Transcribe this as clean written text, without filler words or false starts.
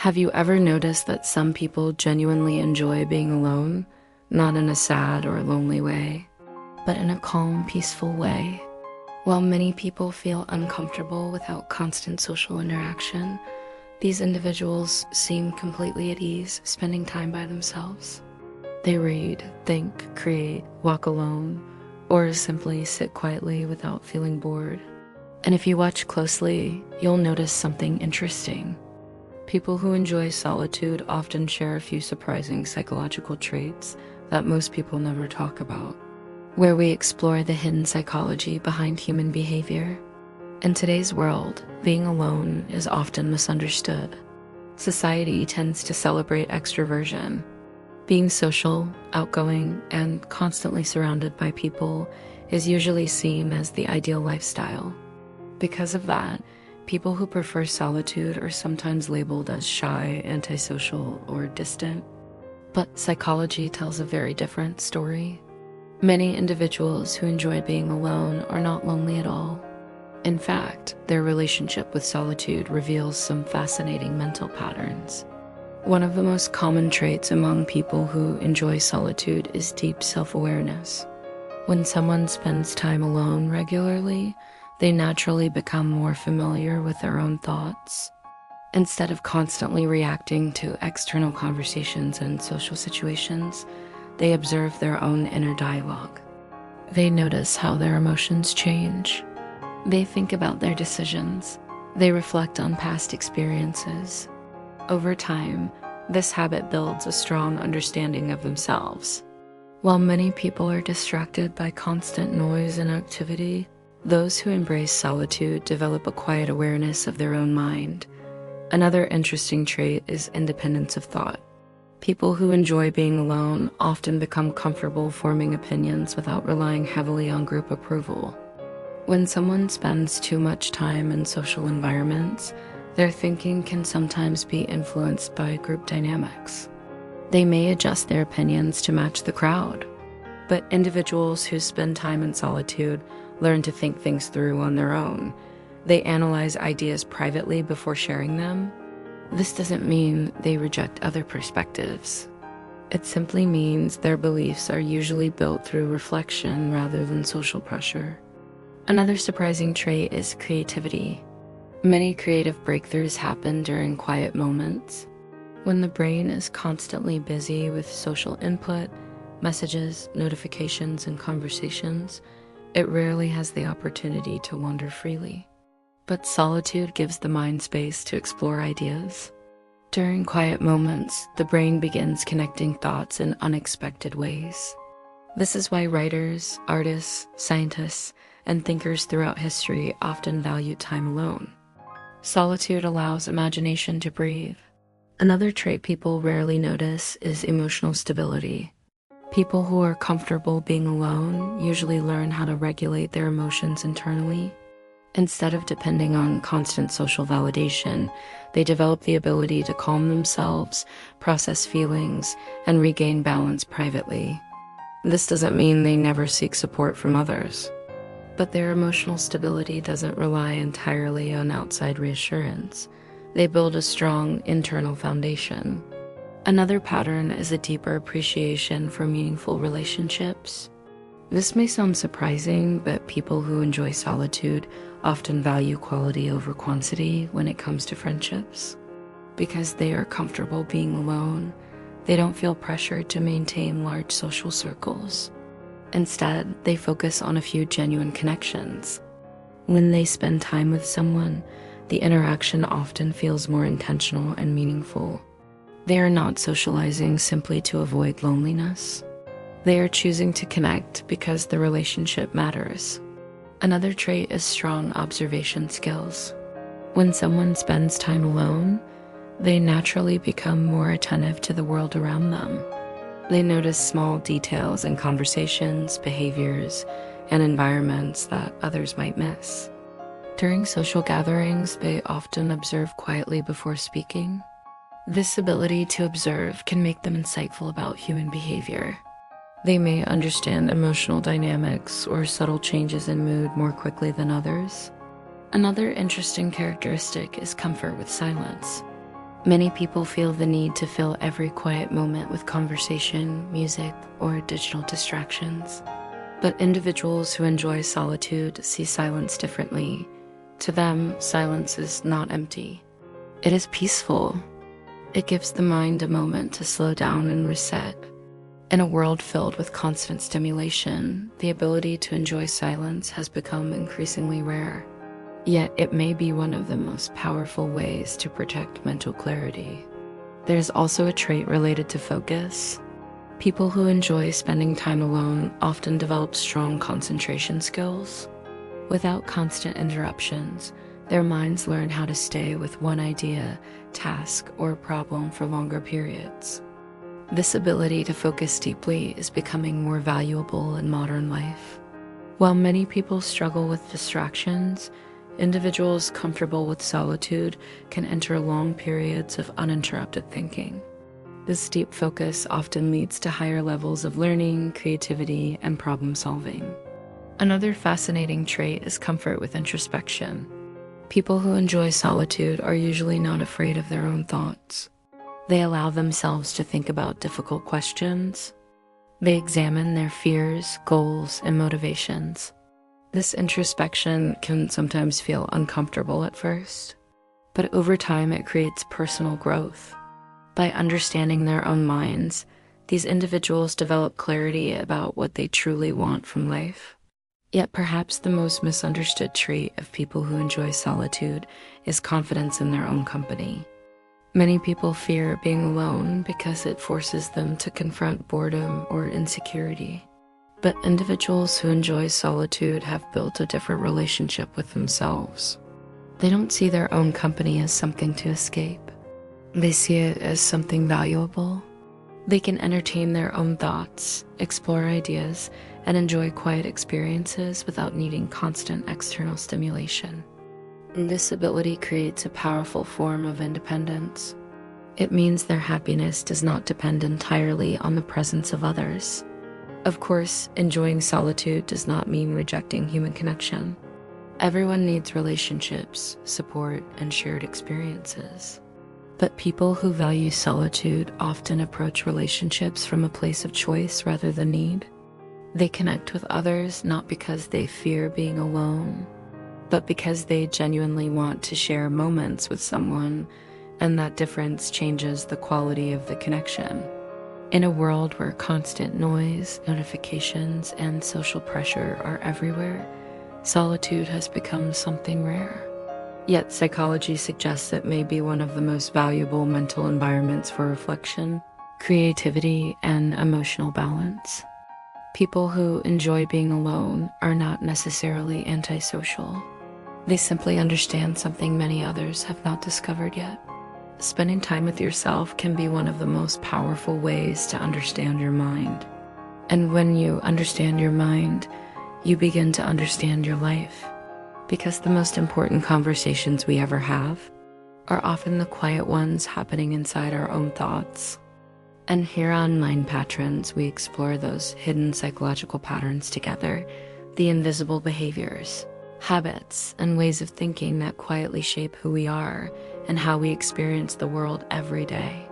Have you ever noticed that some people genuinely enjoy being alone, not in a sad or lonely way, but in a calm, peaceful way? While many people feel uncomfortable without constant social interaction, these individuals seem completely at ease spending time by themselves. They read, think, create, walk alone, or simply sit quietly without feeling bored. And if you watch closely, you'll notice something interesting. People who enjoy solitude often share a few surprising psychological traits that most people never talk about, where we explore the hidden psychology behind human behavior. In today's world, being alone is often misunderstood. Society tends to celebrate extroversion. Being social, outgoing, and constantly surrounded by people is usually seen as the ideal lifestyle. Because of that, people who prefer solitude are sometimes labeled as shy, antisocial, or distant. But psychology tells a very different story. Many individuals who enjoy being alone are not lonely at all. In fact, their relationship with solitude reveals some fascinating mental patterns. One of the most common traits among people who enjoy solitude is deep self-awareness. When someone spends time alone regularly, they naturally become more familiar with their own thoughts. Instead of constantly reacting to external conversations and social situations, they observe their own inner dialogue. They notice how their emotions change. They think about their decisions. They reflect on past experiences. Over time, this habit builds a strong understanding of themselves. While many people are distracted by constant noise and activity, those who embrace solitude develop a quiet awareness of their own mind. Another interesting trait is independence of thought. People who enjoy being alone often become comfortable forming opinions without relying heavily on group approval. When someone spends too much time in social environments, their thinking can sometimes be influenced by group dynamics. They may adjust their opinions to match the crowd. But individuals who spend time in solitude learn to think things through on their own. They analyze ideas privately before sharing them. This doesn't mean they reject other perspectives. It simply means their beliefs are usually built through reflection rather than social pressure. Another surprising trait is creativity. Many creative breakthroughs happen during quiet moments. When the brain is constantly busy with social input, messages, notifications, and conversations, it rarely has the opportunity to wander freely. But solitude gives the mind space to explore ideas. During quiet moments, the brain begins connecting thoughts in unexpected ways. This is why writers, artists, scientists, and thinkers throughout history often value time alone. Solitude allows imagination to breathe. Another trait people rarely notice is emotional stability. People who are comfortable being alone usually learn how to regulate their emotions internally. Instead of depending on constant social validation, they develop the ability to calm themselves, process feelings, and regain balance privately. This doesn't mean they never seek support from others, but their emotional stability doesn't rely entirely on outside reassurance. They build a strong internal foundation. Another pattern is a deeper appreciation for meaningful relationships. This may sound surprising, but people who enjoy solitude often value quality over quantity when it comes to friendships. Because they are comfortable being alone, they don't feel pressured to maintain large social circles. Instead, they focus on a few genuine connections. When they spend time with someone, the interaction often feels more intentional and meaningful. They are not socializing simply to avoid loneliness. They are choosing to connect because the relationship matters. Another trait is strong observation skills. When someone spends time alone, they naturally become more attentive to the world around them. They notice small details in conversations, behaviors, and environments that others might miss. During social gatherings, they often observe quietly before speaking. This ability to observe can make them insightful about human behavior. They may understand emotional dynamics or subtle changes in mood more quickly than others. Another interesting characteristic is comfort with silence. Many people feel the need to fill every quiet moment with conversation, music, or digital distractions. But individuals who enjoy solitude see silence differently. To them, silence is not empty. It is peaceful. It gives the mind a moment to slow down and reset. In a world filled with constant stimulation, the ability to enjoy silence has become increasingly rare. Yet it may be one of the most powerful ways to protect mental clarity. There's also a trait related to focus. People who enjoy spending time alone often develop strong concentration skills. Without constant interruptions, their minds learn how to stay with one idea, task, or problem for longer periods. This ability to focus deeply is becoming more valuable in modern life. While many people struggle with distractions, individuals comfortable with solitude can enter long periods of uninterrupted thinking. This deep focus often leads to higher levels of learning, creativity, and problem solving. Another fascinating trait is comfort with introspection. People who enjoy solitude are usually not afraid of their own thoughts. They allow themselves to think about difficult questions. They examine their fears, goals, and motivations. This introspection can sometimes feel uncomfortable at first, but over time it creates personal growth. By understanding their own minds, these individuals develop clarity about what they truly want from life. Yet perhaps the most misunderstood trait of people who enjoy solitude is confidence in their own company. Many people fear being alone because it forces them to confront boredom or insecurity. But individuals who enjoy solitude have built a different relationship with themselves. They don't see their own company as something to escape. They see it as something valuable. They can entertain their own thoughts, explore ideas, and enjoy quiet experiences without needing constant external stimulation. This ability creates a powerful form of independence. It means their happiness does not depend entirely on the presence of others. Of course, enjoying solitude does not mean rejecting human connection. Everyone needs relationships, support, and shared experiences. But people who value solitude often approach relationships from a place of choice rather than need. They connect with others not because they fear being alone, but because they genuinely want to share moments with someone, and that difference changes the quality of the connection. In a world where constant noise, notifications, and social pressure are everywhere, solitude has become something rare. Yet psychology suggests it may be one of the most valuable mental environments for reflection, creativity, and emotional balance. People who enjoy being alone are not necessarily antisocial. They simply understand something many others have not discovered yet. Spending time with yourself can be one of the most powerful ways to understand your mind. And when you understand your mind, you begin to understand your life. Because the most important conversations we ever have are often the quiet ones happening inside our own thoughts. And here on Mind Patrons, we explore those hidden psychological patterns together, the invisible behaviors, habits, and ways of thinking that quietly shape who we are and how we experience the world every day.